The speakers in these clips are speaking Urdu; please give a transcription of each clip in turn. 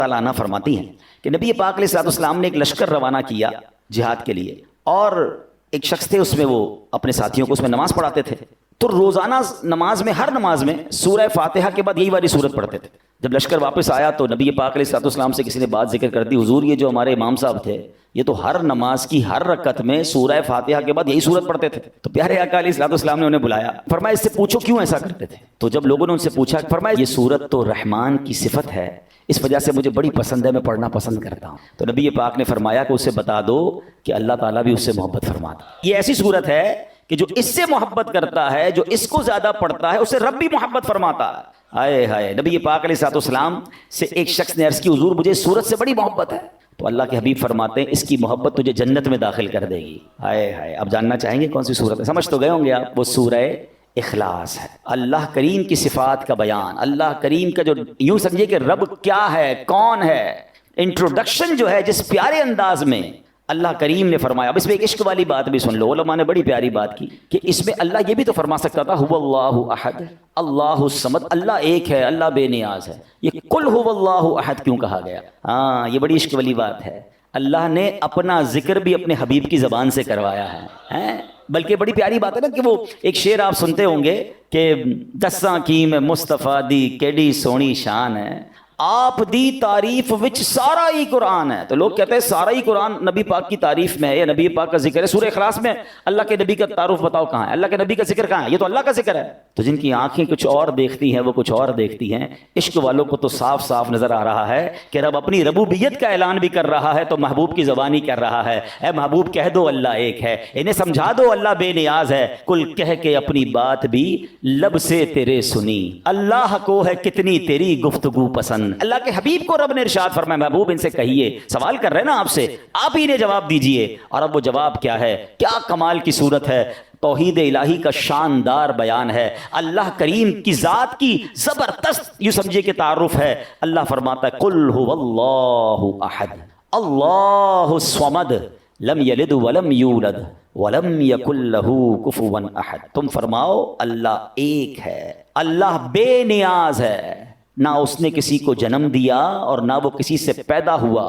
تعالیٰ عنہ فرماتی ہیں کہ نبی پاک علیہ الصلوۃ والسلام نے ایک لشکر روانہ کیا جہاد کے لیے، اور ایک شخص تھے اس میں، وہ اپنے ساتھیوں کو اس میں نماز پڑھاتے تھے، تو روزانہ نماز میں، ہر نماز میں سورہ فاتحہ کے بعد یہی والی سورت پڑھتے تھے۔ جب لشکر واپس آیا تو نبی پاک علیہ الصلوۃ والسلام سے کسی نے بات ذکر کر دی، حضور یہ جو ہمارے امام صاحب تھے یہ تو ہر نماز کی ہر رکعت میں سورہ فاتحہ کے بعد یہی سورت پڑھتے تھے۔ تو پیارے آقا علیہ الصلوۃ والسلام نے انہیں بلایا، فرمایا اس سے پوچھو کیوں ایسا کرتے تھے؟ تو جب لوگوں نے ان سے پوچھا، فرمایا یہ سورت تو رحمان کی صفت ہے، اس وجہ سے مجھے بڑی پسند ہے، میں پڑھنا پسند کرتا ہوں۔ تو نبی پاک نے فرمایا کہ اسے بتا دو کہ اللہ تعالیٰ بھی اس سے محبت فرماتا ہے۔ یہ ایسی سورت ہے کہ جو اس سے محبت کرتا ہے، جو اس کو زیادہ پڑھتا ہے، اسے رب بھی محبت فرماتا ہے۔ ہائے ہائے، نبی پاک علیہ الصلوۃ والسلام سے ایک شخص نے عرض کی، حضور مجھے اس سورت سے بڑی محبت ہے۔ تو اللہ کے حبیب فرماتے ہیں اس کی محبت تجھے جنت میں داخل کر دے گی۔ ہائے ہائے، اب جاننا چاہیں گے کون سی سورت ہے؟ سمجھ تو گئے ہوں گے آپ، وہ سورہ اخلاص ہے۔ اللہ کریم کی صفات کا بیان، اللہ کریم کا جو یوں سمجھے کہ رب کیا ہے، کون ہے، انٹروڈکشن جو ہے جس پیارے انداز میں اللہ کریم نے فرمایا۔ اب اس میں ایک عشق والی بات بھی سن لو، علماء نے بڑی پیاری بات کی کہ اس میں اللہ یہ بھی تو فرما سکتا تھا هو اللہ احد اللہ الصمد، اللہ ایک ہے، اللہ بے نیاز ہے، یہ قل هو اللہ احد کیوں کہا گیا؟ ہاں، یہ بڑی عشق والی بات ہے۔ اللہ نے اپنا ذکر بھی اپنے حبیب کی زبان سے کروایا ہے، بلکہ بڑی پیاری بات ہے نا کہ وہ ایک شعر آپ سنتے ہوں گے کہ دساں کی میں مصطفیٰ دی کیڑی سونی شان ہے، آپ دی تعریف وچ سارا ہی قرآن ہے۔ تو لوگ کہتے ہیں سارا ہی قرآن نبی پاک کی تعریف میں ہے یا نبی پاک کا ذکر ہے۔ سورہ اخلاص میں اللہ کے نبی کا تعارف بتاؤ کہاں ہے؟ اللہ کے نبی کا ذکر کہاں ہے؟ یہ تو اللہ کا ذکر ہے۔ تو جن کی آنکھیں کچھ اور دیکھتی ہیں وہ کچھ اور دیکھتی ہیں۔ عشق والوں کو تو صاف صاف نظر آ رہا ہے کہ رب اپنی ربوبیت کا اعلان بھی کر رہا ہے تو محبوب کی زبانی کر رہا ہے، اے محبوب کہہ دو اللہ ایک ہے، انہیں سمجھا دو اللہ بے نیاز ہے، کل کہہ کے اپنی بات بھی لب سے تیرے سنی، اللہ کو ہے کتنی تیری گفتگو پسند۔ اللہ کے حبیب کو رب نے ارشاد فرمایا محبوب ان سے کہیے، سوال کر رہے ہیں نا آپ سے، آپ ہی نے جواب دیجئے۔ اور اب وہ جواب کیا ہے؟ کیا کمال کی صورت ہے، توحید الہی کا شاندار بیان ہے، اللہ کریم کی ذات کی زبردست یوں سمجھے کہ تعارف ہے۔ اللہ فرماتا ہے قل هو اللہ احد اللہ الصمد لم یلد ولم یولد ولم یکن له کفوا احد۔ تم فرماؤ اللہ ایک ہے، اللہ بے نیاز ہے، نہ اس نے کسی کو جنم دیا اور نہ وہ کسی سے پیدا ہوا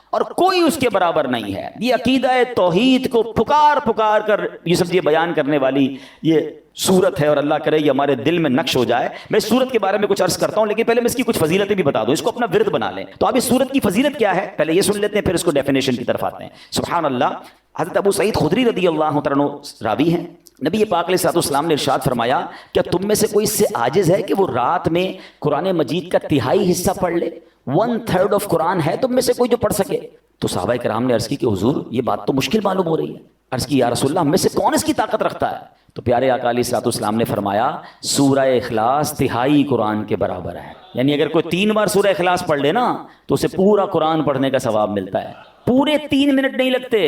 اور کوئی اس کے برابر نہیں ہے۔ یہ عقیدہ توحید کو پکار پکار کر یہ سمجھے بیان کرنے والی یہ سورت ہے، اور اللہ کرے یہ ہمارے دل میں نقش ہو جائے۔ میں اس سورت کے بارے میں کچھ عرض کرتا ہوں، لیکن پہلے میں اس کی کچھ فضیلتیں بھی بتا دوں، اس کو اپنا ورد بنا لیں۔ تو اب اس سورت کی فضیلت کیا ہے پہلے یہ سن لیتے ہیں، پھر اس کو ڈیفینیشن کی طرف آتے ہیں۔ سبحان اللہ، حضرت ابو سعید خدری رضی اللہ عنہ راوی ہیں، نبی پاک علیہ الصلوۃ والسلام نے ارشاد فرمایا کیا تم میں سے کوئی اس سے عاجز ہے کہ وہ رات میں قرآن مجید کا تہائی حصہ پڑھ لے؟ 1/3 آف قرآن ہے تم میں سے کوئی جو پڑھ سکے؟ تو صحابہ کرام نے عرض کی کہ حضور یہ بات تو مشکل معلوم ہو رہی ہے۔ عرض کی یا رسول اللہ ہم میں سے کون اس کی طاقت رکھتا ہے؟ تو پیارے آقا علیہ الصلوۃ والسلام نے فرمایا سورہ اخلاص تہائی قرآن کے برابر ہے، یعنی اگر کوئی 3 بار سورہ اخلاص پڑھ لے نا تو اسے پورا قرآن پڑھنے کا ثواب ملتا ہے۔ پورے 3 منٹ نہیں لگتے۔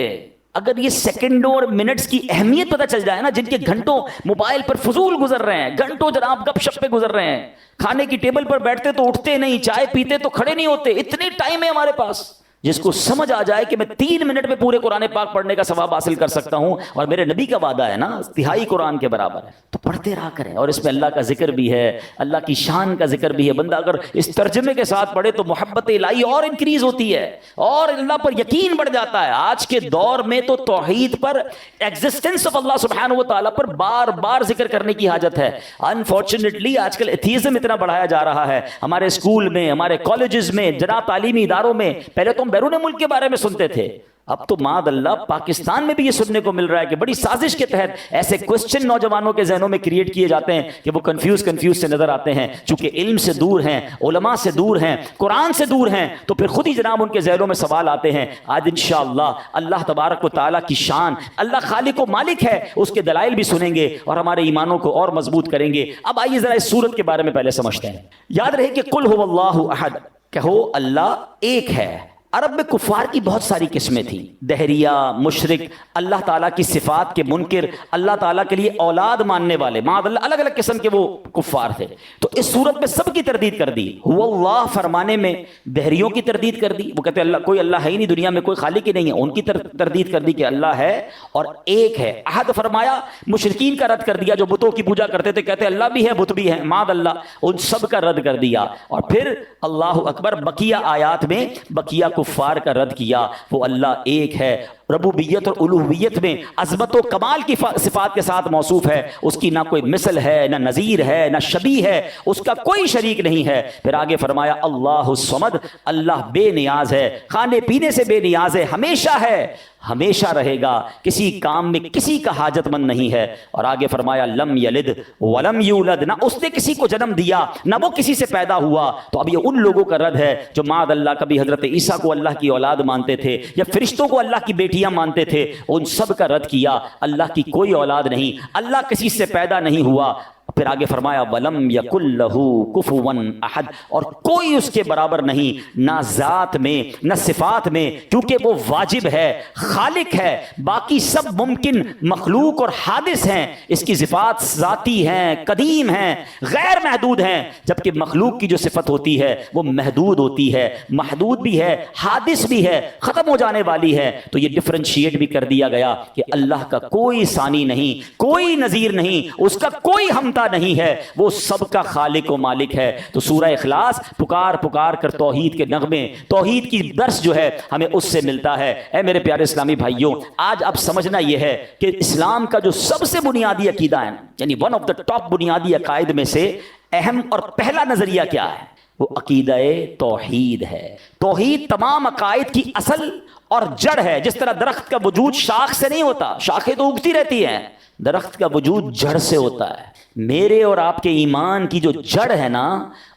اگر یہ سیکنڈوں اور منٹس کی اہمیت پتہ چل جائے نا، جن کے گھنٹوں موبائل پر فضول گزر رہے ہیں، گھنٹوں جناب گپ شپ پہ گزر رہے ہیں، کھانے کی ٹیبل پر بیٹھتے تو اٹھتے نہیں، چائے پیتے تو کھڑے نہیں ہوتے، اتنے ٹائم ہے ہمارے پاس، جس کو سمجھ آ جائے کہ میں 3 منٹ میں پورے قرآن پاک پڑھنے کا ثواب حاصل کر سکتا ہوں، اور میرے نبی کا وعدہ ہے نا تہائی قرآن کے برابر ہے، تو پڑھتے رہا کریں۔ اور اس میں اللہ کا ذکر بھی ہے، اللہ کی شان کا ذکر بھی ہے۔ بندہ اگر اس ترجمے کے ساتھ پڑھے تو محبت الہی اور انکریز ہوتی ہے اور اللہ پر یقین بڑھ جاتا ہے۔ آج کے دور میں تو توحید پر، ایگزسٹنس آف اللہ سبحانہ و تعالیٰ پر بار بار ذکر کرنے کی حاجت ہے۔ انفارچونیٹلی آج کل ایتھیزم اتنا بڑھایا جا رہا ہے، ہمارے اسکول میں، ہمارے کالجز میں، جناب تعلیمی اداروں میں، پہلے تو بیرون ملک کے بارے میں سنتے تھے، اب تو معاذ اللہ پاکستان میں بھی یہ سننے کو مل رہا ہے کہ بڑی سازش کے تحت ایسے کوسچن نوجوانوں کے ذہنوں میں کریٹ کیے جاتے ہیں کہ وہ کنفیوز سے نظر آتے ہیں، چونکہ علم سے دور ہیں، علماء سے دور ہیں، قرآن سے دور ہیں، تو پھر خود ہی جناب ان کے ذہنوں میں سوال آتے ہیں۔ آج انشاءاللہ اللہ تبارک و تعالیٰ کی شان، اللہ خالق و مالک ہے، اس کے دلائل بھی سنیں گے اور ہمارے ایمانوں کو اور مضبوط کریں گے۔ اب آئیے ذرا اس سورت کے بارے میں پہلے سمجھتے ہیں۔ یاد رہے کہ قل هو اللہ احد، کہو اللہ ایک ہے، عرب میں کفار کی بہت ساری قسمیں تھیں، دہریہ، مشرک، اللہ تعالیٰ کی صفات کے منکر، اللہ تعالیٰ کے لیے اولاد ماننے والے، معاذ اللہ، الگ الگ قسم کے وہ کفار تھے۔ تو اس صورت میں سب کی تردید کر دی، هو اللہ فرمانے میں دہریوں کی تردید کر دی، وہ کہتے ہیں اللہ، کوئی اللہ ہے ہی نہیں دنیا میں، کوئی خالق ہی نہیں ہے، ان کی تردید کر دی کہ اللہ ہے اور ایک ہے۔ احد فرمایا، مشرکین کا رد کر دیا جو بتوں کی پوجا کرتے تھے، کہتے ہیں اللہ بھی ہے بت بھی ہے، معاذ اللہ، ان سب کا رد کر دیا۔ اور پھر اللہ اکبر، بقیہ آیات میں بقیہ کفار کا رد کیا، وہ اللہ ایک ہے، ربوبیت اور الوہیت میں عظمت و کمال کی صفات کے ساتھ موصوف ہے، اس کی نہ کوئی مثل ہے، نہ نظیر ہے، نہ شبیہ ہے، اس کا کوئی شریک نہیں ہے۔ پھر آگے فرمایا اللہ الصمد، اللہ بے نیاز ہے، کھانے پینے سے بے نیاز ہے، ہمیشہ ہے، ہمیشہ رہے گا، کسی کام میں کسی کا حاجت مند نہیں ہے۔ اور آگے فرمایا لم یلد ولم یولد، نہ اس نے کسی کو جنم دیا نہ وہ کسی سے پیدا ہوا۔ تو اب یہ ان لوگوں کا رد ہے جو معاذ اللہ کبھی حضرت عیسیٰ کو اللہ کی اولاد مانتے تھے یا فرشتوں کو اللہ کی بیٹیاں مانتے تھے، ان سب کا رد کیا، اللہ کی کوئی اولاد نہیں، اللہ کسی سے پیدا نہیں ہوا۔ پھر آگے فرمایا وَلَمْ يَكُنْ لَهُ كُفُوًا أَحَدٌ، اور کوئی اس کے برابر نہیں، نہ ذات میں نہ صفات میں، کیونکہ وہ واجب ہے، خالق ہے، باقی سب ممکن مخلوق اور حادث ہیں، اس کی صفات ذاتی ہیں، قدیم ہیں، غیر محدود ہیں، جبکہ مخلوق کی جو صفت ہوتی ہے وہ محدود ہوتی ہے، محدود بھی ہے، حادث بھی ہے، ختم ہو جانے والی ہے۔ تو یہ ڈفرینشیٹ بھی کر دیا گیا کہ اللہ کا کوئی ثانی نہیں، کوئی نظیر نہیں، اس کا کوئی ہمتا نہیں ہے، وہ سب کا خالق و مالک ہے۔ تو سورہ اخلاص پکار پکار کر توحید کے نغمے، توحید کی درس جو ہے ہمیں اس سے ملتا ہے۔ اے میرے پیارے اسلامی بھائیوں، آج اب سمجھنا یہ ہے کہ اسلام کا جو سب سے بنیادی عقیدہ ہے، یعنی ون آف دا ٹاپ بنیادی عقائد میں سے اہم اور پہلا نظریہ کیا ہے؟ وہ عقیدہ توحید ہے۔ توحید تمام عقائد کی اصل اور جڑ ہے۔ جس طرح درخت کا وجود شاخ سے نہیں ہوتا، شاخیں تو اگتی رہتی ہیں، درخت کا وجود جڑ سے ہوتا ہے۔ میرے اور آپ کے ایمان کی جو جڑ ہے نا،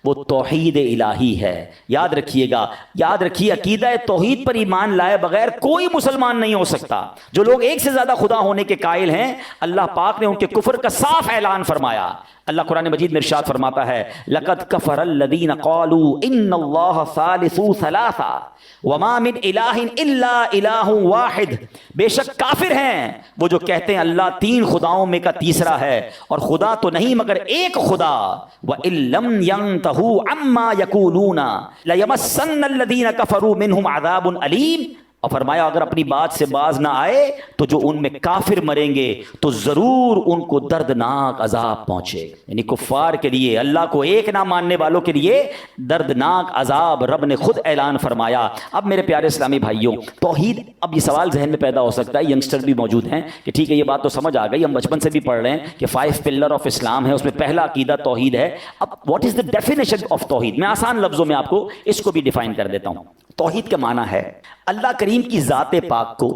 وہ توحید الہی ہے۔ یاد رکھیے گا، یاد رکھیے، عقیدہ توحید پر ایمان لائے بغیر کوئی مسلمان نہیں ہو سکتا۔ جو لوگ ایک سے زیادہ خدا ہونے کے قائل ہیں، اللہ پاک نے ان کے کفر کا صاف اعلان فرمایا۔ اللہ قرآن مجید میں ارشاد فرماتا ہے لَقَدْ كَفَرَ الَّذِينَ قَالُوا إِنَّ اللَّهَ ثَالِثُ ثَلَاثَةٍ وَمَا مِنْ إِلَٰهٍ إِلَّا إِلَٰهٌ وَاحِدٌ، بے شک کافر ہیں وہ جو کہتے ہیں اللہ تین خداؤں میں کا تیسرا ہے، اور خدا تو نہیں مگر ایک خدا۔ وَإِن لَّمْ يَنْتَهُوا عَمَّا يَقُولُونَ لَيَمَسَّنَّ الَّذِينَ كَفَرُوا مِنْهُمْ عَذَابٌ أَلِيمٌ، اور فرمایا اگر اپنی بات سے باز نہ آئے تو جو ان میں کافر مریں گے تو ضرور ان کو دردناک عذاب پہنچے گا۔ یعنی کفار کے لیے، اللہ کو ایک نہ ماننے والوں کے لیے دردناک عذاب رب نے خود اعلان فرمایا۔ اب میرے پیارے اسلامی بھائیوں، توحید، اب یہ سوال ذہن میں پیدا ہو سکتا ہے، ینگسٹر بھی موجود ہیں کہ ٹھیک ہے یہ بات تو سمجھ آ گئی، ہم بچپن سے بھی پڑھ رہے ہیں کہ 5 پلر آف اسلام ہے، اس میں پہلا عقیدہ توحید ہے۔ اب what is the definition of توحید؟ میں آسان لفظوں میں آپ کو اس کو بھی ڈیفائن کر دیتا ہوں۔ توحید کا معنی ہے اللہ کریم کی ذات پاک کو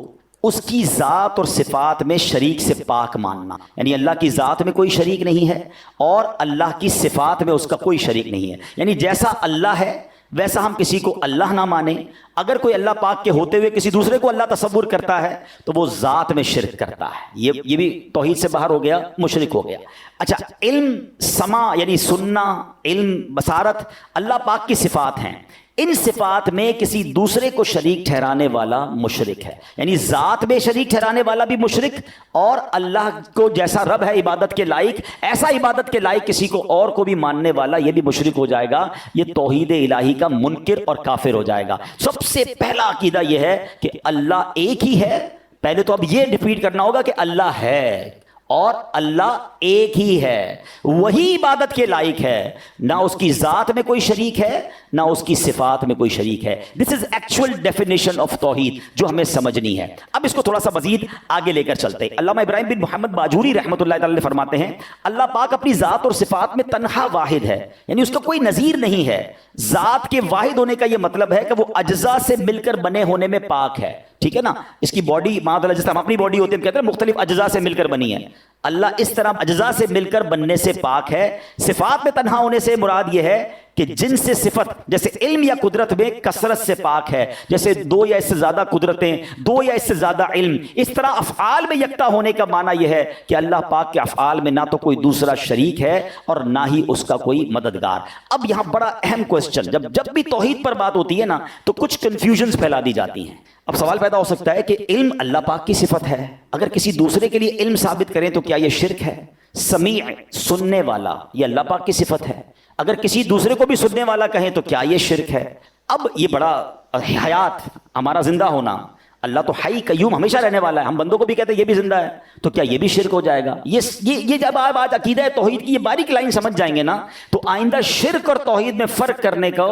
اس کی ذات اور صفات میں شریک سے پاک ماننا، یعنی اللہ کی ذات میں کوئی شریک نہیں ہے اور اللہ کی صفات میں اس کا کوئی شریک نہیں ہے، یعنی جیسا اللہ ہے ویسا ہم کسی کو اللہ نہ مانیں۔ اگر کوئی اللہ پاک کے ہوتے ہوئے کسی دوسرے کو اللہ تصور کرتا ہے تو وہ ذات میں شرک کرتا ہے، یہ بھی توحید سے باہر ہو گیا، مشرک ہو گیا۔ اچھا، علم، سماع یعنی سننا، علم، بصارت، اللہ پاک کی صفات ہیں، ان صفات میں کسی دوسرے کو شریک ٹھہرانے والا مشرک ہے، یعنی ذات میں شریک ٹھہرانے والا بھی مشرک، اور اللہ کو جیسا رب ہے عبادت کے لائق، ایسا عبادت کے لائق کسی کو اور کو بھی ماننے والا یہ بھی مشرک ہو جائے گا، یہ توحید الہی کا منکر اور کافر ہو جائے گا۔ سب سے پہلا عقیدہ یہ ہے کہ اللہ ایک ہی ہے۔ پہلے تو اب یہ ڈیفیٹ کرنا ہوگا کہ اللہ ہے اور اللہ ایک ہی ہے، وہی عبادت کے لائق ہے، نہ اس کی ذات میں کوئی شریک ہے نہ اس کی صفات میں کوئی شریک ہے۔ دس از ایکچوئل ڈیفینیشن آف توحید جو ہمیں سمجھنی ہے۔ اب اس کو تھوڑا سا مزید آگے لے کر چلتے ہیں۔ علامہ ابراہیم بن محمد باجوری رحمۃ اللہ تعالی فرماتے ہیں اللہ پاک اپنی ذات اور صفات میں تنہا واحد ہے، یعنی اس کا کوئی نظیر نہیں ہے۔ ذات کے واحد ہونے کا یہ مطلب ہے کہ وہ اجزاء سے مل کر بنے ہونے میں پاک ہے، ٹھیک ہے نا؟ اس کی باڈی معاذ اللہ، جس طرح ہم اپنی باڈی ہوتی ہے ہم کہتے ہیں مختلف اجزاء سے مل کر بنی ہے، اللہ اس طرح اجزاء سے مل کر بننے سے پاک ہے۔ صفات میں تنہا ہونے سے مراد یہ ہے کہ جن سے صفت جیسے علم یا قدرت میں کثرت سے پاک ہے، جیسے دو یا اس سے زیادہ قدرتیں، دو یا اس سے زیادہ علم، اس طرح افعال میں یکتا ہونے کا معنی یہ ہے کہ اللہ پاک کے افعال میں نہ تو کوئی دوسرا شریک ہے اور نہ ہی اس کا کوئی مددگار۔ اب یہاں بڑا اہم کوسچن، جب بھی توحید پر بات ہوتی ہے نا تو کچھ کنفیوژنز پھیلا دی جاتی ہیں۔ اب سوال پیدا ہو سکتا ہے کہ علم اللہ پاک کی صفت ہے، اگر کسی دوسرے کے لیے علم ثابت کریں تو کیا یہ شرک ہے؟ سمیع سننے والا یہ اللہ پاک کی صفت ہے، اگر کسی دوسرے کو بھی سننے والا کہیں تو کیا یہ شرک ہے؟ اب یہ بڑا حیات، ہمارا زندہ ہونا، اللہ تو حی قیوم ہمیشہ رہنے والا ہے، ہم بندوں کو بھی کہتے ہیں یہ بھی زندہ ہے، تو کیا یہ بھی شرک ہو جائے گا؟ یہ جب آپ آج عقیدہ توحید کی یہ باریک لائن سمجھ جائیں گے نا تو آئندہ شرک اور توحید میں فرق کرنے کا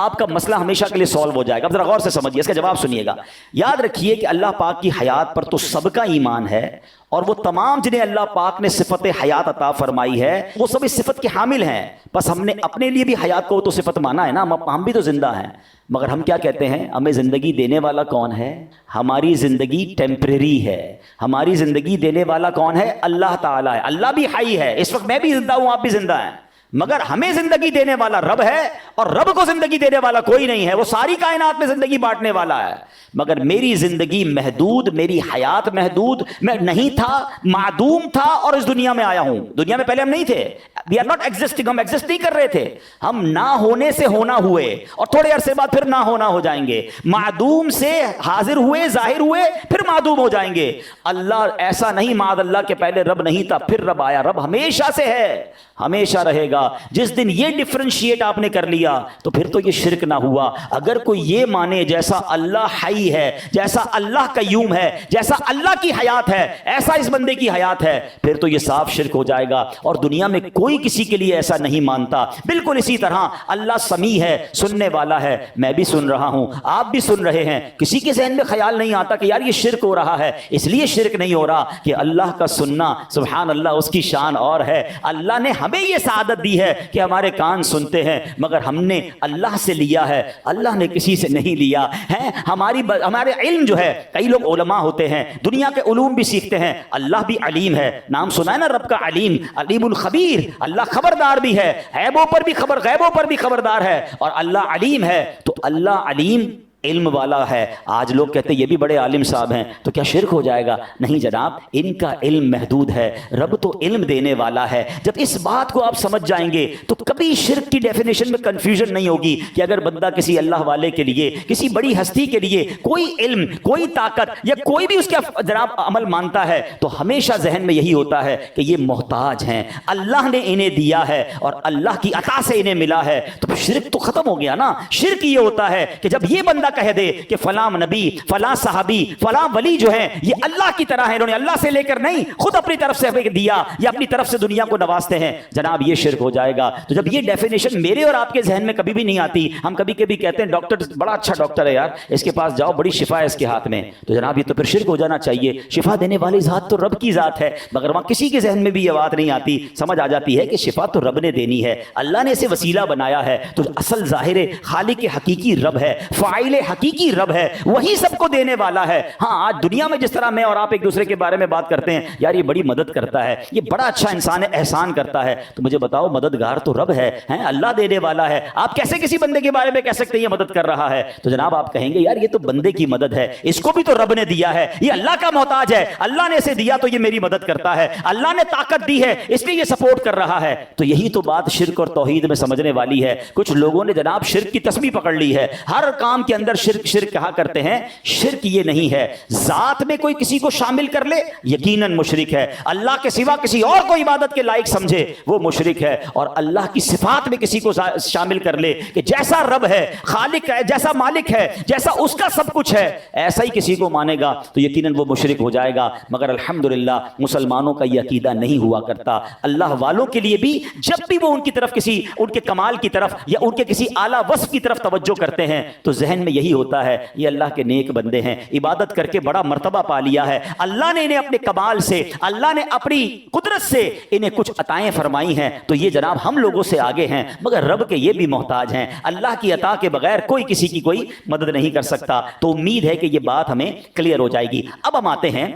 آپ کا مسئلہ ہمیشہ کے لیے سالو ہو جائے گا۔ اب ذرا غور سے سمجھیے، اس کا جواب سنیے گا۔ یاد رکھیے کہ اللہ پاک کی حیات پر تو سب کا ایمان ہے، اور وہ تمام جنہیں اللہ پاک نے صفت حیات عطا فرمائی ہے وہ سب اس صفت کے حامل ہیں، بس ہم نے اپنے لیے بھی حیات کو تو صفت مانا ہے نا، ہم بھی تو زندہ ہیں، مگر ہم کیا کہتے ہیں؟ ہمیں زندگی دینے والا کون ہے؟ ہماری زندگی ٹیمپریری ہے، ہماری زندگی دینے والا کون ہے؟ اللہ تعالیٰ ہے۔ اللہ بھی حی ہے، اس وقت میں بھی زندہ ہوں، آپ بھی زندہ ہیں، مگر ہمیں زندگی دینے والا رب ہے، اور رب کو زندگی دینے والا کوئی نہیں ہے، وہ ساری کائنات میں زندگی بانٹنے والا ہے، مگر میری زندگی محدود، میری حیات محدود، میں نہیں تھا، معدوم تھا اور اس دنیا میں آیا ہوں۔ دنیا میں پہلے ہم نہیں تھے، we are not existing، ہم ایگزسٹ نہیں کر رہے تھے، ہم نہ ہونے سے ہونا ہوئے اور تھوڑے عرصے بعد پھر نہ ہونا ہو جائیں گے، معدوم سے حاضر ہوئے، ظاہر ہوئے، پھر معدوم ہو جائیں گے۔ اللہ ایسا نہیں معاذ اللہ کے پہلے رب نہیں تھا پھر رب آیا، رب ہمیشہ سے ہے، ہمیشہ رہے گا۔ جس دن یہ ڈفرینشیٹ آپ نے کر لیا تو پھر تو یہ شرک نہ ہوا۔ اگر کوئی یہ مانے جیسا اللہ حی ہے، جیسا اللہ قیوم ہے، جیسا اللہ کی حیات ہے ایسا اس بندے کی حیات ہے، پھر تو یہ صاف شرک ہو جائے گا، اور دنیا میں کوئی کسی کے لیے ایسا نہیں مانتا۔ بالکل اسی طرح اللہ سمیع ہے، سننے والا ہے، میں بھی سن رہا ہوں، آپ بھی سن رہے ہیں، کسی کے ذہن میں خیال نہیں آتا کہ یار یہ شرک ہو رہا ہے، اس لیے شرک نہیں ہو رہا کہ اللہ کا سننا سبحان اللہ اس کی شان اور ہے۔ اللہ نے ہمیں یہ سعادت دی ہے کہ ہمارے کان سنتے ہیں، مگر ہم نے اللہ سے لیا ہے، اللہ نے کسی سے نہیں لیا ہے۔ ہمارے علم جو ہے، کئی لوگ علماء ہوتے ہیں، دنیا کے علوم بھی سیکھتے ہیں، اللہ بھی علیم ہے، نام سنا ہے نا رب کا علیم، علیم الخبیر، اللہ خبردار بھی ہے، عیبوں پر بھی خبر، غیبوں پر بھی خبردار ہے، اور اللہ علیم ہے، تو اللہ علیم علم والا ہے۔ آج لوگ کہتے ہیں یہ بھی بڑے عالم صاحب ہیں، تو کیا شرک ہو جائے گا؟ نہیں جناب، ان کا علم محدود ہے، رب تو علم دینے والا ہے۔ جب اس بات کو آپ سمجھ جائیں گے تو کبھی شرک کی ڈیفینیشن میں کنفیوژن نہیں ہوگی کہ اگر بندہ کسی اللہ والے کے لیے، کسی بڑی ہستی کے لیے کوئی علم، کوئی طاقت یا کوئی بھی اس کا جناب عمل مانتا ہے تو ہمیشہ ذہن میں یہی ہوتا ہے کہ یہ محتاج ہیں، اللہ نے انہیں دیا ہے اور اللہ کی عطا سے انہیں ملا ہے، تو شرک تو ختم ہو گیا نا۔ شرک یہ ہوتا ہے کہ جب یہ بندہ کہہ دے کہ فلاں نبی، فلاں صحابی، فلاں ولی جو ہیں یہ اللہ کی طرح ہیں، انہوں نے اللہ سے لے کر نہیں خود اپنی طرف سے دیا یا اپنی طرف سے دنیا کو نوازتے ہیں، جناب یہ شرک ہو جائے گا۔ تو جب یہ ڈیفینیشن میرے اور آپ کے ذہن میں کبھی بھی نہیں آتی، ہم کبھی کبھی کہتے ہیں ڈاکٹر بڑا اچھا ڈاکٹر ہے یار، اس کے پاس جاؤ، بڑی شفا ہے اس کے ہاتھ میں، تو جناب یہ تو پھر شرک ہو جانا چاہیے۔ شفا دینے والی ذات تو رب کی ذات ہے، مگر وہاں کسی کے ذہن میں بھی یہ بات نہیں آتی، سمجھ آ جاتی ہے کہ شفا تو رب نے دینی ہے، اللہ نے اسے وسیلہ بنایا ہے، تو اصل ظاہر خالق حقیقی رب ہے، فاعل حقیقی رب ہے، وہی سب کو دینے والا ہے۔ ہاں آج دنیا میں جس طرح میں اور آپ ایک دوسرے کے بارے میں بات کرتے ہیں، یار یہ بڑی مدد کرتا ہے، یہ بڑا اچھا انسان ہے، احسان کرتا ہے، تو مجھے بتاؤ مددگار تو رب ہے، اللہ دینے والا ہے، آپ کیسے کسی بندے کے بارے میں کہہ سکتے ہیں یہ مدد کر رہا ہے؟ تو جناب آپ کہیں گے یار یہ تو بندے کی مدد ہے، اس کو بھی تو رب نے دیا ہے، یہ اللہ کا محتاج ہے، اللہ نے اسے دیا تو یہ میری مدد کرتا ہے، اللہ نے طاقت دی ہے اس لیے یہ سپورٹ کر رہا ہے۔ تو یہی تو بات شرک اور توحید میں سمجھنے والی ہے۔ کچھ لوگوں نے جناب شرک کی تسبیح پکڑ لی ہے، ہر کام کے اندر شرک شرک کہا کرتے ہیں۔ شرک یہ نہیں ہے، ذات میں کوئی کسی کو شامل کر لے یقیناً مشرک ہے، اللہ کے سوا کسی اور کو عبادت کے لائق سمجھے وہ مشرک ہے، اور اللہ کی صفات میں کسی کو شامل کر لے کہ جیسا رب ہے، خالق ہے، جیسا مالک ہے، جیسا اس کا سب کچھ ہے، ایسا ہی کسی کو مانے گا تو یقیناً وہ مشرک ہو جائے گا۔ مگر الحمدللہ مسلمانوں کا یہ عقیدہ نہیں ہوا کرتا۔ اللہ والوں کے لیے بھی جب بھی وہ ان کی طرف کسی ان کے کمال کی طرف یا ان کے کسی اعلیٰ وصف کی طرف توجہ کرتے ہیں تو ذہن میں یہی ہوتا ہے یہ اللہ کے نیک بندے ہیں، عبادت کر کے بڑا مرتبہ پا لیا ہے، اللہ نے انہیں اپنے کمال سے، اللہ نے اپنی قدرت سے انہیں کچھ عطائیں فرمائی ہیں، تو یہ جناب ہم لوگوں سے آگے ہیں، مگر رب کے یہ بھی محتاج ہیں، اللہ کی عطا کے بغیر کوئی کسی کی کوئی مدد نہیں کر سکتا۔ تو امید ہے کہ یہ بات ہمیں کلیئر ہو جائے گی۔ اب ہم آتے ہیں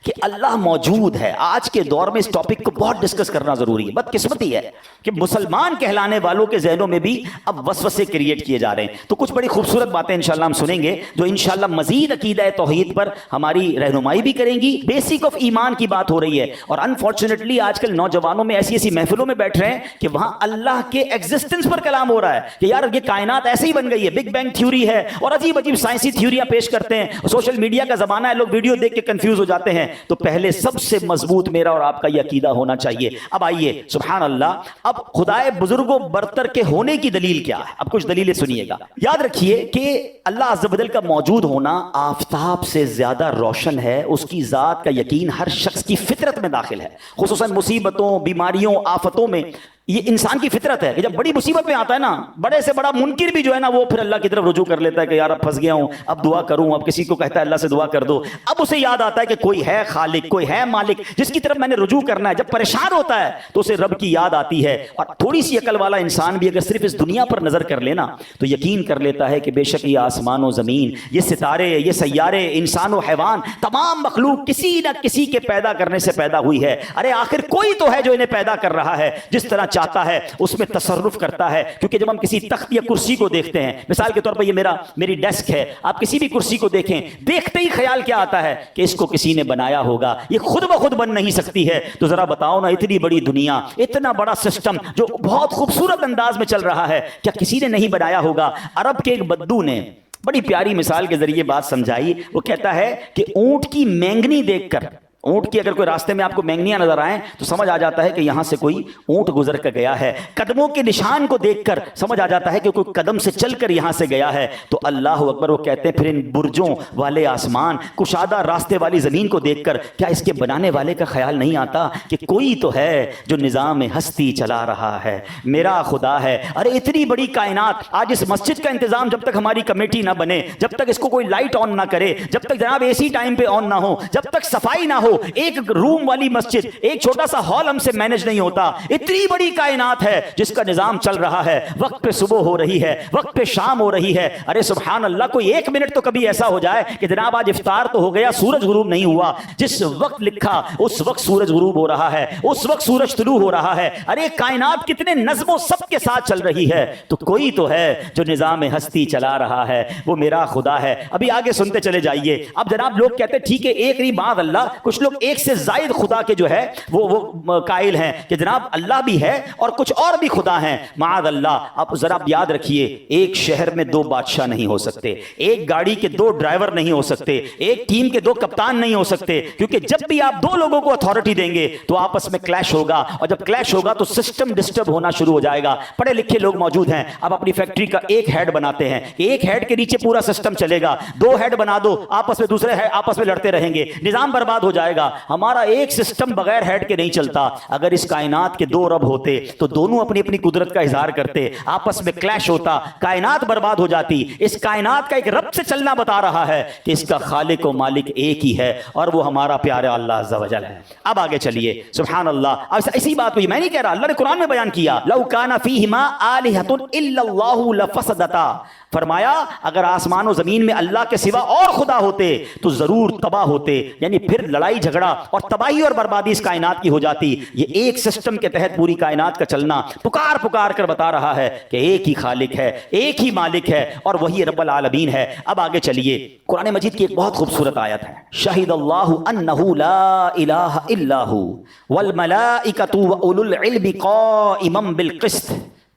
کہ اللہ موجود ہے. آج کے دور میں اس ٹاپک کو بہت ڈسکس کرنا ضروری ہے. بدقسمتی ہے کہ مسلمان کہلانے والوں کے ذہنوں میں بھی اب وسوسے کریٹ کیے جا رہے ہیں. تو کچھ بڑی خوبصورت باتیں انشاءاللہ ہم سنیں گے جو انشاءاللہ مزید عقیدہ توحید پر ہماری رہنمائی بھی کریں گی. بیسک آف ایمان کی بات ہو رہی ہے. اور انفارچونیٹلی آج کل نوجوانوں میں ایسی ایسی محفلوں میں بیٹھ رہے ہیں کہ وہاں اللہ کے ایگزسٹنس پر کلام ہو رہا ہے کہ یار یہ کائنات ایسے ہی بن گئی ہے, بگ بینگ تھیوری ہے, اور عجیب عجیب سائنسی تھیوریاں پیش کرتے ہیں. سوشل میڈیا کا زمانہ ہے, لوگ ویڈیو دیکھ کے کنفیوز ہو جاتے ہیں. تو پہلے سب سے مضبوط میرا اور آپ کا یہ عقیدہ ہونا چاہیے. اب آئیے سبحان اللہ, اب خدائے بزرگوں برتر کے ہونے کی دلیل کیا ہے؟ اب کچھ دلیلیں سنیے گا. یاد رکھیے کہ اللہ عز و جل کا موجود ہونا آفتاب سے زیادہ روشن ہے. اس کی ذات کا یقین ہر شخص کی فطرت میں داخل ہے, خصوصاً مصیبتوں, بیماریوں, آفتوں میں. یہ انسان کی فطرت ہے کہ جب بڑی مصیبت میں آتا ہے نا, بڑے سے بڑا منکر بھی جو ہے نا وہ پھر اللہ کی طرف رجوع کر لیتا ہے کہ یار اب پھنس گیا ہوں, اب دعا کروں. اب کسی کو کہتا ہے اللہ سے دعا کر دو, اب اسے یاد آتا ہے کہ کوئی ہے خالق, کوئی ہے مالک جس کی طرف میں نے رجوع کرنا ہے. جب پریشان ہوتا ہے تو اسے رب کی یاد آتی ہے. اور تھوڑی سی عقل والا انسان بھی اگر صرف اس دنیا پر نظر کر لینا تو یقین کر لیتا ہے کہ بے شک یہ آسمان و زمین, یہ ستارے, یہ سیارے, انسان و حیوان, تمام مخلوق کسی نہ کسی کے پیدا کرنے سے پیدا ہوئی ہے. ارے آخر کوئی تو ہے جو انہیں پیدا کر رہا ہے, جس طرح چاہتا ہے اس میں تصرف کرتا ہے. کیونکہ جب ہم کسی تخت یا کرسی کو دیکھتے ہیں, مثال کے طور پر یہ میری ڈیسک ہے, آپ کسی بھی کرسی کو دیکھیں, دیکھتے ہی خیال کیا آتا ہے کہ اس کو کسی نے بنایا ہوگا, یہ خود بخود بن نہیں سکتی ہے. تو ذرا بتاؤ نا, اتنی بڑی دنیا, اتنا بڑا سسٹم جو بہت خوبصورت انداز میں چل رہا ہے, کیا کسی نے نہیں بنایا ہوگا؟ عرب کے ایک بدو نے بڑی پیاری مثال کے ذریعے بات سمجھائی. وہ کہتا ہے کہ اونٹ کی مینگنی دیکھ کر, اونٹ کی اگر کوئی راستے میں آپ کو مینگنیاں نظر آئیں تو سمجھ آ جاتا ہے کہ یہاں سے کوئی اونٹ گزر کر گیا ہے. قدموں کے نشان کو دیکھ کر سمجھ آ جاتا ہے کہ کوئی قدم سے چل کر یہاں سے گیا ہے. تو اللہ اکبر, وہ کہتے ہیں پھر ان برجوں والے آسمان, کشادہ راستے والی زمین کو دیکھ کر کیا اس کے بنانے والے کا خیال نہیں آتا کہ کوئی تو ہے جو نظام ہستی چلا رہا ہے, میرا خدا ہے. ارے اتنی بڑی کائنات, آج اس مسجد کا انتظام جب تک ہماری کمیٹی نہ بنے, جب تک اس کو کوئی لائٹ آن نہ کرے, جب تک جناب اے سی ٹائم پہ آن نہ ہو, جب تک صفائی نہ ہو, ایک روم والی مسجد, ایک چھوٹا سا ہال ہم سے مینج نہیں ہوتا. اتنی بڑی کائنات ہے جس کا نظام چل رہا ہے, وقت پہ صبح ہو رہی ہے, وقت پہ شام ہو رہی ہے. ارے سبحان اللہ, کوئی ایک منٹ تو کبھی ایسا ہو جائے کہ جناب آج افطار تو ہو گیا, سورج غروب نہیں ہوا. جس وقت لکھا اس وقت سورج غروب ہو رہا ہے, اس وقت سورج طلوع ہو رہا ہے. ارے کائنات کتنے نظم و ضبط کے ساتھ چل رہی ہے. تو کوئی تو ہے جو نظام ہستی چلا رہا ہے, وہ میرا خدا ہے. ابھی آگے سنتے چلے جائیے. اب جناب لوگ کہتے ہیں ٹھیک ہے ایک نہیں بعد اللہ, کچھ لوگ ایک سے زائد خدا کے جو ہے وہ قائل ہیں کہ جناب اللہ بھی ہے اور کچھ اور بھی خدا ہیں. معاذ اللہ. اب ذرا یاد رکھیے, ایک شہر میں دو بادشاہ نہیں ہو سکتے, ایک گاڑی کے دو ڈرائیور نہیں ہو سکتے, ایک ٹیم کے دو کپتان نہیں ہو سکتے. کیونکہ جب بھی آپ دو لوگوں کو اتھارٹی دیں گے تو آپس میں کلیش ہوگا, اور جب کلیش ہوگا تو سسٹم ڈسٹرب ہونا شروع ہو جائے گا. پڑھے لکھے لوگ موجود ہیں, اب اپنی فیکٹری کا ایک ہیڈ بناتے ہیں, ایک ہیڈ کے نیچے پورا سسٹم چلے گا. دو ہیڈ بنا دو, آپس میں دوسرے آپس میں لڑتے رہیں گے, نظام برباد ہو جائے گا. ہمارا ایک سسٹم بغیر ہیڈ کے نہیں چلتا. اگر اس کائنات کے دو رب ہوتے تو دونوں اپنی اپنی قدرت کا اظہار کرتے, آپس میں کلیش ہوتا, کائنات برباد ہو جاتی. اس کائنات کا ایک رب سے چلنا بتا رہا ہے کہ اس کا خالق و مالک ایک ہی ہے, اور وہ ہمارا پیارا اللہ عز و جل ہے. اب آگے چلیے سبحان اللہ. اب اسی بات کو میں نہیں کہہ رہا, اللہ نے قرآن میں بیان کیا, لو کان فیہما آلہۃ الا اللہ لفسدتا. فرمایا اگر آسمان و زمین میں اللہ کے سوا اور خدا ہوتے تو ضرور تباہ ہوتے, یعنی پھر لڑائی جھگڑا اور تباہی اور بربادی اس کائنات کی ہو جاتی. یہ ایک سسٹم کے تحت پوری کائنات کا چلنا پکار پکار کر بتا رہا ہے کہ ایک ہی خالق ہے, ایک ہی مالک ہے, اور وہی رب العالمین ہے. اب آگے چلیے, قرآن مجید کی ایک بہت خوبصورت آیت ہے, شہید اللہ انہ لا الہ الا ہو والملائکۃ واولو العلم قائما بالقسط.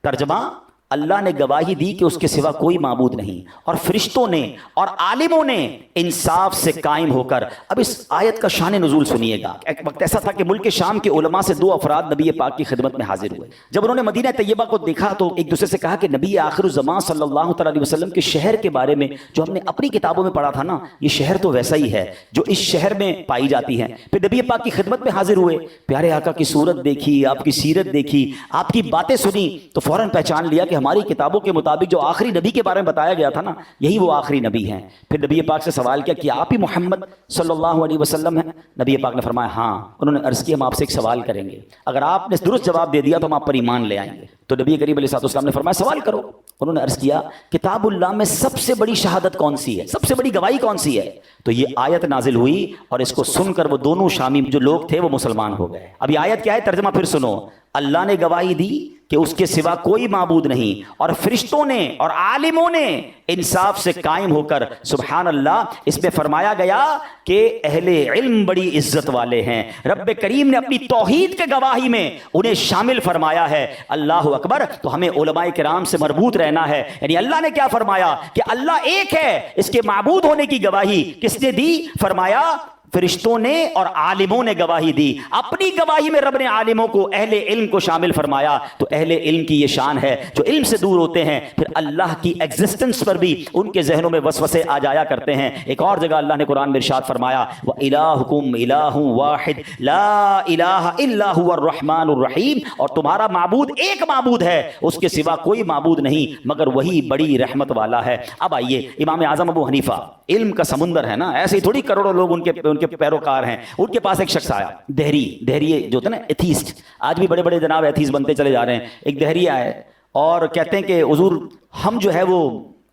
ترجمہ, اللہ نے گواہی دی کہ اس کے سوا کوئی معبود نہیں, اور فرشتوں نے اور عالموں نے انصاف سے قائم ہو کر. اب اس آیت کا شان نزول سنیے گا. ایک وقت ایسا تھا کہ ملک شام کے علماء سے دو افراد نبی پاک کی خدمت میں حاضر ہوئے. جب انہوں نے مدینہ طیبہ کو دیکھا تو ایک دوسرے سے کہا کہ نبی آخر الزمان صلی اللہ تعالی علیہ وسلم کے شہر کے بارے میں جو ہم نے اپنی کتابوں میں پڑھا تھا نا, یہ شہر تو ویسا ہی ہے جو اس شہر میں پائی جاتی ہے. پھر نبی پاک کی خدمت میں حاضر ہوئے, پیارے آقا کی صورت دیکھی, آپ کی سیرت دیکھی, آپ کی باتیں سنی, تو فوراً پہچان لیا کہ ہماری کتابوں کے مطابق جو آخری نبی کے بارے میں بتایا گیا تھا نا یہی وہ آخری نبی ہیں. پھر نبی پاک سے سوال کیا کہ آپ ہی محمد صلی اللہ علیہ وسلم ہیں؟ نبی پاک نے فرمایا ہاں. انہوں نے عرض کیا ہم آپ سے ایک سوال کریں گے, اگر آپ نے درست جواب دے دیا تو ہم آپ پر ایمان لے آئیں گے. تو نبی کریم علیہ الصلوۃ والسلام نے فرمایا سوال کرو. انہوں نے عرض کیا کتاب اللہ میں سب سے بڑی شہادت کون سی ہے, سب سے بڑی گواہی کون سی ہے؟ تو یہ آیت نازل ہوئی اور اس کو سن کر وہ دونوں شامی جو لوگ تھے وہ مسلمان ہو گئے. اب یہ آیت کیا ہے, ترجمہ پھر سنو. اللہ نے گواہی دی کہ اس کے سوا کوئی معبود نہیں, اور فرشتوں نے اور عالموں نے انصاف سے قائم ہو کر سبحان اللہ. اس میں فرمایا گیا کہ اہل علم بڑی عزت والے ہیں. رب کریم نے اپنی توحید کے گواہی میں انہیں شامل فرمایا ہے. اللہ اکبر. تو ہمیں علماء کرام سے مربوط رہنا ہے. یعنی اللہ نے کیا فرمایا کہ اللہ ایک ہے, اس کے معبود ہونے کی گواہی کس نے دی؟ فرمایا فرشتوں نے اور عالموں نے گواہی دی. اپنی گواہی میں رب نے عالموں کو, اہل علم کو شامل فرمایا. تو اہل علم کی یہ شان ہے جو علم سے دور ہوتے ہیں, پھر اللہ کی ایگزسٹنس پر بھی ان کے ذہنوں میں وسوسے آ جایا کرتے ہیں. ایک اور جگہ اللہ نے قرآن میں ارشاد فرمایا وَإِلَٰهُكُمْ إِلَٰهٌ وَاحِدٌ لَا إِلَٰهَ إِلَّا هُوَ الرَّحْمَٰنُ الرَّحِيمُ. اور تمہارا معبود ایک معبود ہے, اس کے سوا کوئی معبود نہیں مگر وہی بڑی رحمت والا ہے. اب آئیے امام اعظم ابو حنیفہ, علم کا سمندر ہے نا, ایسے ہی تھوڑی کروڑوں لوگ ان کے پیروکار ہیں. ان کے پاس ایک شخص آیا, دہری جو تھا نا ایتھیسٹ, آج بھی بڑے بڑے جناب ایتھیسٹ بنتے چلے جا رہے ہیں. ایک دہری آئے اور کہتے ہیں کہ حضور ہم جو ہے وہ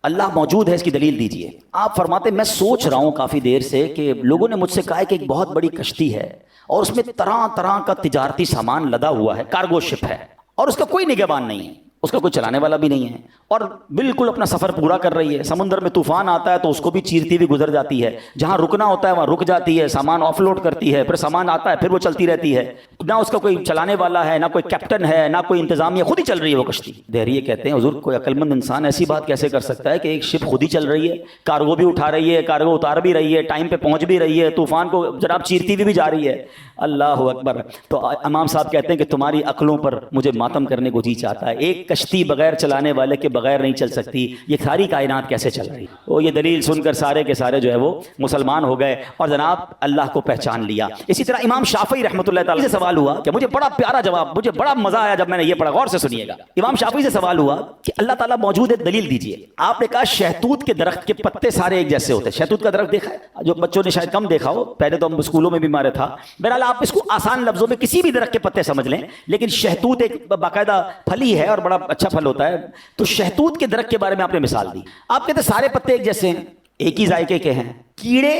اللہ موجود ہے اس کی دلیل دیجئے. آپ فرماتے میں سوچ رہا ہوں کافی دیر سے کہ لوگوں نے مجھ سے کہا ہے کہ ایک بہت بڑی کشتی ہے اور اس میں طرح طرح کا تجارتی سامان لدا ہوا ہے, کارگو شپ ہے, اور اس کا کوئی نگہبان نہیں ہے, اس کا کوئی چلانے والا بھی نہیں ہے, اور بالکل اپنا سفر پورا کر رہی ہے. سمندر میں طوفان آتا ہے تو اس کو بھی چیرتی ہوئی گزر جاتی ہے, جہاں رکنا ہوتا ہے وہاں رک جاتی ہے, سامان آف لوڈ کرتی ہے, پھر سامان آتا ہے پھر وہ چلتی رہتی ہے. نہ اس کا کوئی چلانے والا ہے, نہ کوئی کیپٹن ہے, نہ کوئی انتظامیہ, خود ہی چل رہی ہے وہ کشتی. دہریے کہتے ہیں حضور کوئی عقل مند انسان ایسی بات کیسے کر سکتا ہے کہ ایک شپ خود ہی چل رہی ہے, کارگو بھی اٹھا رہی ہے, کارگو اتار بھی رہی ہے, ٹائم پہ پہنچ بھی رہی ہے, طوفان کو جناب چیرتی ہوئی بھی جا رہی ہے. اللہ اکبر. تو امام صاحب کہتے ہیں کہ تمہاری عقلوں پر مجھے ماتم کرنے کو جی چاہتا ہے. ایک کشتی بغیر چلانے والے کے بغیر نہیں چل سکتی, یہ ساری کائنات کیسے چل رہی؟ وہ یہ دلیل سن کر سارے کے سارے جو ہے وہ مسلمان ہو گئے اور جناب اللہ کو پہچان لیا. اسی طرح امام شافعی رحمۃ اللہ تعالی سے سوال ہوا کہ مجھے بڑا پیارا جواب, مجھے بڑا مزہ آیا جب میں نے یہ پڑھا, غور سے سنیے گا. امام شافعی سے سوال ہوا کہ اللہ تعالیٰ موجود ہے, دلیل دیجیے. آپ نے کہا شہتوت کے درخت کے پتے سارے ایک جیسے ہوتے ہیں. شہتوت کا درخت دیکھا ہے, جو بچوں نے شاید کم دیکھا ہو, پہلے تو ہم اسکولوں میں بھی مارے تھا. بہرحال آپ اس کو آسان لفظوں میں کسی بھی درخت کے پتے سمجھ لیں, لیکن شہتوت ایک باقاعدہ پھلی ہے اور بڑا اچھا پھل ہوتا ہے. تو شہتوت کے درخت کے بارے میں آپ نے مثال دی. آپ کہتے سارے پتے ایک جیسے ہیں, ایک ہی ذائقے کے ہیں. کیڑے,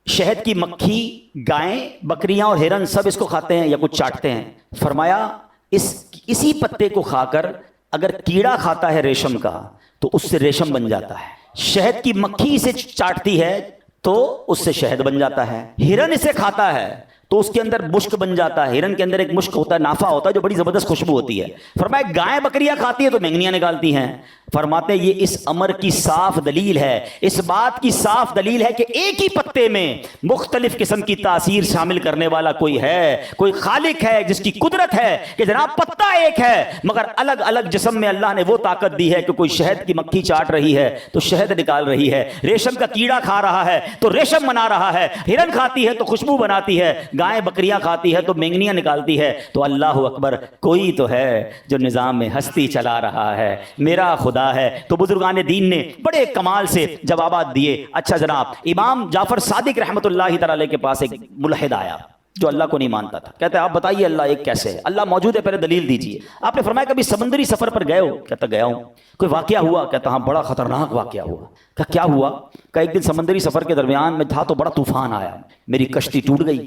شہد کی مکھی, گائیں, بکریاں اور ہرن سب اس کو کھاتے ہیں یا کچھ چاٹتے ہیں. فرمایا اسی پتے کو کھا کر اگر کیڑا کھاتا ہے ریشم کا تو اس سے ریشم بن جاتا ہے. شہد کی مکھی اسے چاٹتی ہے تو اس سے شہد بن جاتا ہے. ہرن اسے کھاتا ہے تو اس کے اندر مشک بن جاتا ہے. ہرن کے اندر ایک مشک ہوتا ہے, نافع ہوتا ہے, جو بڑی زبردست خوشبو ہوتی ہے. فرمایا گائیں بکریاں کھاتی ہے تو مینگنیاں نکالتی ہیں. فرماتے ہیں یہ اس امر کی صاف دلیل ہے, اس بات کی صاف دلیل ہے کہ ایک ہی پتے میں مختلف قسم کی تاثیر شامل کرنے والا کوئی ہے, کوئی خالق ہے جس کی قدرت ہے کہ جناب پتا ایک ہے مگر الگ الگ جسم میں اللہ نے وہ طاقت دی ہے کہ کوئی شہد کی مکھی چاٹ رہی ہے تو شہد نکال رہی ہے, ریشم کا کیڑا کھا رہا ہے تو ریشم بنا رہا ہے, ہرن کھاتی ہے تو خوشبو بناتی ہے, گائیں بکریاں کھاتی ہے تو مینگنیاں نکالتی ہے. تو اللہ اکبر, کوئی تو ہے جو نظام میں ہستی چلا رہا ہے, میرا خدا ہے. تو بزرگان دین نے بڑے کمال سے جوابات دیے. اچھا جناب, امام جعفر صادق رحمۃ اللہ تعالی کے پاس ایک ملحد آیا جو اللہ کو نہیں مانتا تھا. کہتے ہیں آپ بتائیے اللہ ایک کیسے ہے, اللہ موجود ہے, پہلے دلیل دیجیے. آپ نے فرمایا کبھی سمندری سفر پر گئے ہو؟ کہتا گیا ہوں. کوئی واقعہ ہوا؟ کہتا ہاں بڑا خطرناک واقعہ ہوا. کہا کیا ہوا؟ کہ ایک دن سمندری سفر کے درمیان میں تھا تو بڑا طوفان آیا, میری کشتی ٹوٹ گئی,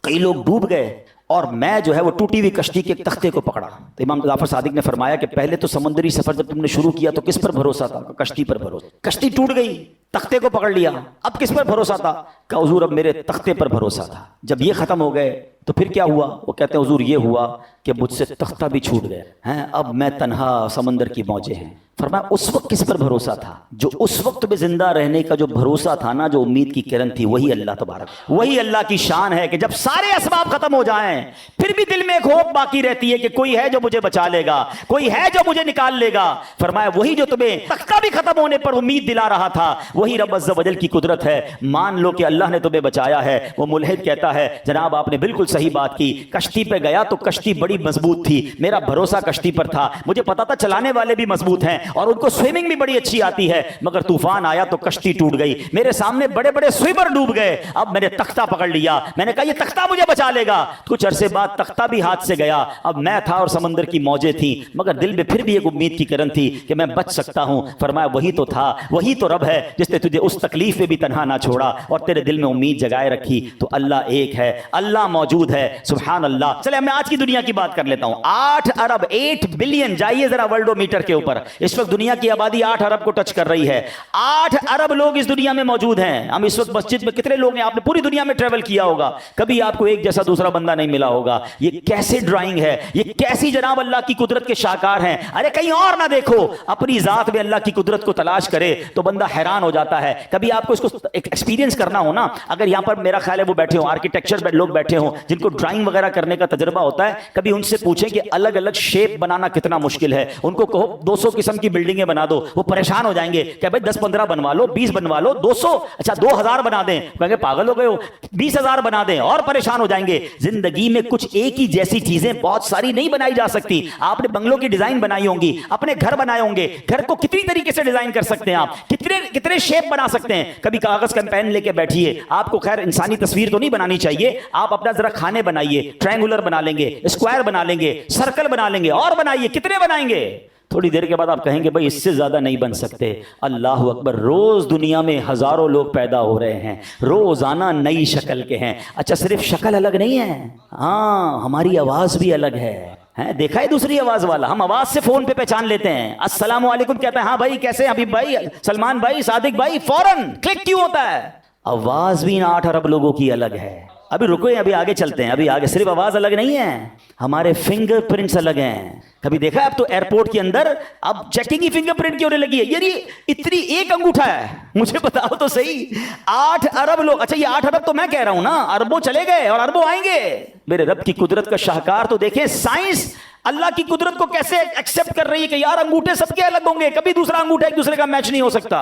کئی لوگ ڈوب گئے اور میں جو ہے وہ ٹوٹی ہوئی کشتی کے تختے کو پکڑا. تو امام جعفر صادق نے فرمایا کہ پہلے تو سمندری سفر جب تم نے شروع کیا تو کس پر بھروسہ تھا؟ کشتی پر بھروسہ. کشتی ٹوٹ گئی, تختے کو پکڑ لیا, اب کس پر بھروسہ تھا؟ کہ حضور اب میرے تختے پر بھروسہ تھا. جب یہ ختم ہو گئے تو پھر کیا ہوا؟ وہ کہتے ہیں حضور یہ ہوا کہ مجھ سے تختہ بھی چھوٹ گئے ہیں, اب میں تنہا, سمندر کی موجیں ہیں. فرمایا اس وقت کس پر بھروسہ تھا؟ جو اس وقت میں زندہ رہنے کا جو بھروسہ تھا نا, جو امید کی کرن تھی, وہی اللہ تبارک, وہی اللہ کی شان ہے کہ جب سارے اسباب ختم ہو جائیں پھر بھی دل میں ایک ہوپ باقی رہتی ہے کہ کوئی ہے جو مجھے بچا لے گا, کوئی ہے جو مجھے نکال لے گا. فرمایا وہی جو تمہیں تختہ بھی ختم ہونے پر امید دلا رہا تھا وہی رب عز و جل کی قدرت ہے. مان لو کہ اللہ نے تمہیں بچایا ہے. وہ ملحد کہتا ہے جناب آپ نے بالکل صحیح بات کی. کشتی پہ گیا تو کشتی بڑی مضبوط تھی, میرا بھروسہ کشتی پر تھا, مجھے پتا تھا چلانے والے بھی مضبوط ہیں اور ان کو سوئمنگ بھی بڑی اچھی آتی ہے, مگر طوفان آیا تو کشتی ٹوٹ گئی, میرے سامنے بڑے بڑے سوئمر ڈوب گئے. اب میں نے تختہ پکڑ لیا, میں نے کہا یہ تختہ مجھے بچا لے گا. کچھ عرصے بعد تختہ بھی ہاتھ سے گیا. اب میں تھا اور سمندر کی موجیں تھیں, مگر دل میں پھر بھی ایک امید کی کرن تھی کہ میں بچ سکتا ہوں. فرمایا وہی تو تھا, وہی تو رب ہے جس نے تجھے اس تکلیف میں بھی تنہا نہ چھوڑا اور تیرے دل میں امید جگائے رکھی. تو اللہ ایک ہے, اللہ موجود ہے, سبحان اللہ. چلے میں آج کی دنیا کی بات کر لیتا ہوں. 8 ارب 8 بلین, جائیے ذرا ورلڈو میٹر کے اوپر. اس وقت دنیا کی آبادی 8 ارب کو ٹچ کر رہی ہے. 8 ارب لوگ اس دنیا میں موجود ہیں. ہم اس وقت مسجد میں کتنے لوگ ہیں, آپ نے پوری دنیا میں ٹریول کیا ہوگا, کبھی آپ کو ایک جیسا دوسرا بندہ نہیں ملا ہوگا. یہ کیسے ڈرائنگ ہے, یہ کیسی جناب اللہ کی قدرت کے شاہکار ہیں. ارے کہیں اور نہ دیکھو, اپنی ذات میں اللہ کی قدرت کو تلاش کرے تو بندہ حیران ہو جاتا ہے. کبھی آپ کو اس کو ایکسپیرینس کرنا ہو نا, اگر یہاں پر میرا خیال ہے وہ بیٹھے ہوں, آرکیٹیکچر لوگ بیٹھے ہوں جن کو ڈرائنگ وغیرہ کرنے کا تجربہ ہوتا ہے, کبھی ان سے پوچھیں کہ الگ الگ شیپ بنانا کتنا مشکل ہے. ان کو کہو 200 قسم کی بلڈنگیں بنا دو, وہ پریشان ہو جائیں گے کہ بھائی 10-15 بنوا لو, 20 بنوا لو, 200 اچھا 2000 بنا دیں, کہیں گے پاگل ہو گئے ہو, 20,000 بنا دیں, اور پریشان ہو جائیں گے. زندگی میں کچھ ایک ہی جیسی چیزیں بہت ساری نہیں بنائی جا سکتی. آپ نے بنگلوں کی ڈیزائن بنائی ہوں گی, اپنے گھر بنائے ہوں گے, گھر کو کتنی طریقے سے ڈیزائن کر سکتے ہیں آپ, کتنے شیپ بنا سکتے ہیں. کبھی کاغذ کا پین لے کے بیٹھیے, آپ کو خیر انسانی تصویر تو نہیں بنانی چاہیے, آپ اپنا ذرا کھانے بنائیے, ٹرائنگولر بنا لیں گے, اسکوائر بنا لیں گے, سرکل بنا لیں گے, اور بنائیے, کتنے بنائیں گے. تھوڑی دیر کے بعد آپ کہیں گے بھائی اس سے زیادہ نہیں بن سکتے. اللہ اکبر, روز دنیا میں ہزاروں لوگ پیدا ہو رہے ہیں, روزانہ نئی شکل کے ہیں. اچھا صرف شکل الگ نہیں ہے, ہاں ہماری آواز بھی الگ ہے. دیکھا ہے دوسری آواز والا, ہم آواز سے فون پہ پہچان لیتے ہیں. السلام علیکم کہتے ہیں, ہاں بھائی کیسے ہیں, حبیب بھائی, سلمان بھائی, صادق بھائی, فوراً کلک کیوں ہوتا ہے. آواز بھی ان 8 ارب لوگوں کی الگ ہے. ابھی رکو, ابھی آگے چلتے ہیں, ابھی آگے صرف آواز الگ نہیں ہے, ہمارے فنگر پرنٹس الگ ہیں. کبھی دیکھا ہے اب تو ایئرپورٹ کے اندر اب چیکنگ ہی فنگر پرنٹ کی ہونے لگی ہے. یعنی اتنی ایک انگوٹھا ہے, مجھے بتاؤ تو صحیح, 8 ارب لوگ. اچھا یہ 8 ارب تو میں کہہ رہا ہوں نا, اربوں چلے گئے اور اربوں آئیں گے. میرے رب کی قدرت کا شاہکار تو دیکھیں. سائنس اللہ کی قدرت کو کیسے ایکسپٹ کر رہی ہے کہ یار انگوٹھے سب کے الگ ہوں گے, کبھی دوسرا انگوٹھا ایک دوسرے کا میچ نہیں ہو سکتا.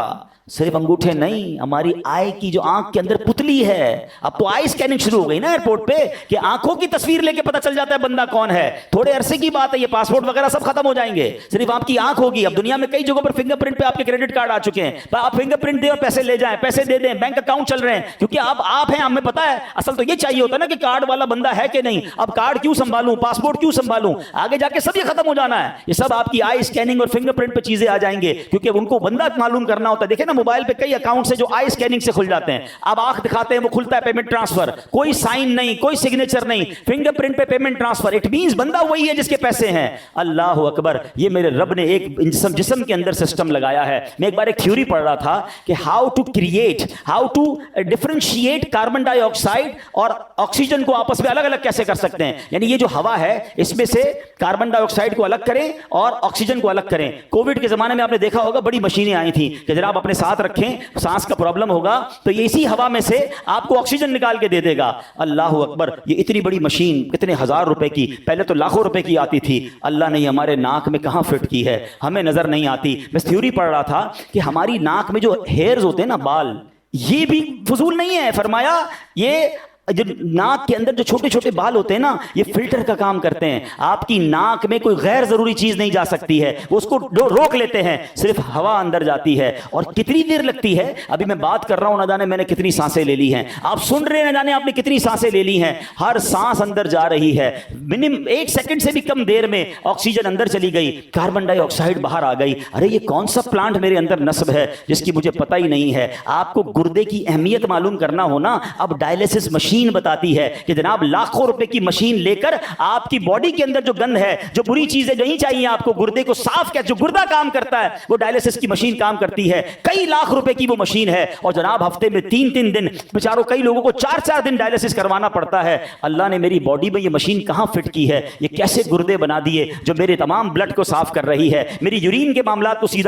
صرف انگوٹھے نہیں, ہماری آئی کی جو آنکھ کے اندر پتلی ہے, اب تو آئی اسکیننگ شروع ہو گئی نا ایئرپورٹ پہ, کہ آنکھوں کی تصویر لے کے پتہ چل جاتا ہے بندہ کون ہے. تھوڑے عرصے کی بات ہے, یہ پاسپورٹ وغیرہ سب ختم ہو جائیں گے, صرف آپ کی آنکھ ہوگی. اب دنیا میں کئی جگہوں پر فنگر پرنٹ پہ آپ کے کریڈٹ کارڈ آ چکے ہیں, آپ فنگر پرنٹ دیں اور پیسے لے جائیں, پیسے دے دیں, بینک اکاؤنٹ چل رہے ہیں, کیونکہ آپ ہیں, ہمیں پتا ہے. اصل تو یہ چاہیے ہوتا ہے نا کہ کارڈ والا بندہ ہے کہ نہیں, اب کارڈ کیوں سنبھالوں, پاسپورٹ کیوں سنبھالوں, آگے جا کے سب یہ ختم ہو جانا ہے. یہ سب آپ کی آئی اسکیننگ اور فنگر پرنٹ پہ چیزیں آ جائیں گے, کیونکہ ان کو بندہ معلوم کرنا ہوتا ہے. دیکھیں نا موبائل پہ کئی اکاؤنٹ سے جو آئی اسکیننگ سے کھل جاتے ہیں, اب آنکھ دکھاتے ہیں وہ کھلتا ہے پیمنٹ ٹرانسفر, کوئی سائن نہیں, کوئی سگنیچر نہیں, فنگر پرنٹ پہ پیمنٹ ٹرانسفر. اٹ مینز بندہ وہی ہے جس کے پیسے ہیں. اللہ اکبر, یہ میرے رب نے ایک جسم کے اندر سسٹم لگایا ہے. میں ایک بار ایک تھیوری پڑھ رہا تھا کہ ہاؤ ٹو ڈفرینشیٹ کاربن ڈائی آکسائڈ اور آکسیجن کو آپس میں الگ الگ کیسے کر سکتے ہیں. یعنی یہ جو ہوا ہے اس میں سے کاربن ڈائی آکسائڈ کو الگ کریں اور آکسیجن کو الگ کریں. کووڈ کے زمانے میں آپ نے دیکھا ہوگا بڑی مشینیں آئی تھیں کہ جناب اپنے ساتھ رکھیں, سانس کا پرابلم ہوگا تو یہ اسی ہوا میں سے آپ کو آکسیجن نکال کے دے دے گا. اللہ اکبر, یہ اتنی بڑی مشین کتنے ہزار روپے کی, پہلے تو لاکھوں روپے کی آتی تھی, اللہ نے ہمارے ناک میں کہاں فٹ کی ہے, ہمیں نظر نہیں آتی. میں تھیوری پڑھ رہا تھا کہ ہماری ناک میں جو ہیئرز ہوتے ہیں نا, بال, یہ بھی فضول نہیں ہے. فرمایا یہ جو ناک کے اندر جو چھوٹے چھوٹے بال ہوتے ہیں نا, یہ فلٹر کا کام کرتے ہیں. آپ کی ناک میں کوئی غیر ضروری چیز نہیں جا سکتی ہے, وہ اس کو روک لیتے ہیں, صرف ہوا اندر جاتی ہے. اور کتنی دیر لگتی ہے, ابھی میں بات کر رہا ہوں نہ جانے میں نے کتنی سانسیں لے لی ہیں, آپ سن رہے ہیں نہ جانے آپ نے کتنی سانسیں لے لی ہیں. ہر سانس اندر جا رہی ہے, منیمم 1 سیکنڈ سے بھی کم دیر میں آکسیجن اندر چلی گئی, کاربن ڈائی آکسائڈ باہر آ گئی. ارے یہ کون سا پلانٹ میرے اندر نصب ہے جس کی مجھے پتہ ہی نہیں ہے. آپ کو گردے کی اہمیت معلوم کرنا ہونا, اب ڈائلیسس مشین بتاتی ہے کہ جناب لاکھوں روپے کی مشین لے کر آپ کی باڈی کے اندر جو گند ہے, جو بری چیزیں نہیں چاہیے آپ کو, گردے کو صاف کر, جو گردہ کام کرتا ہے وہ ڈائلیسس کی مشین کام کرتی ہے. کئی لاکھ روپے کی وہ مشین ہے, اور جناب ہفتے میں 3 دن بیچاروں کئی لوگوں کو 4 دن ڈائلیسس کروانا پڑتا ہے. اللہ نے میری باڈی میں یہ مشین کہاں فٹ کی ہے, یہ کیسے گردے بنا دیے جو میرے تمام بلڈ کو صاف کر رہی ہے, میری یورین کے معاملات کو سیدھا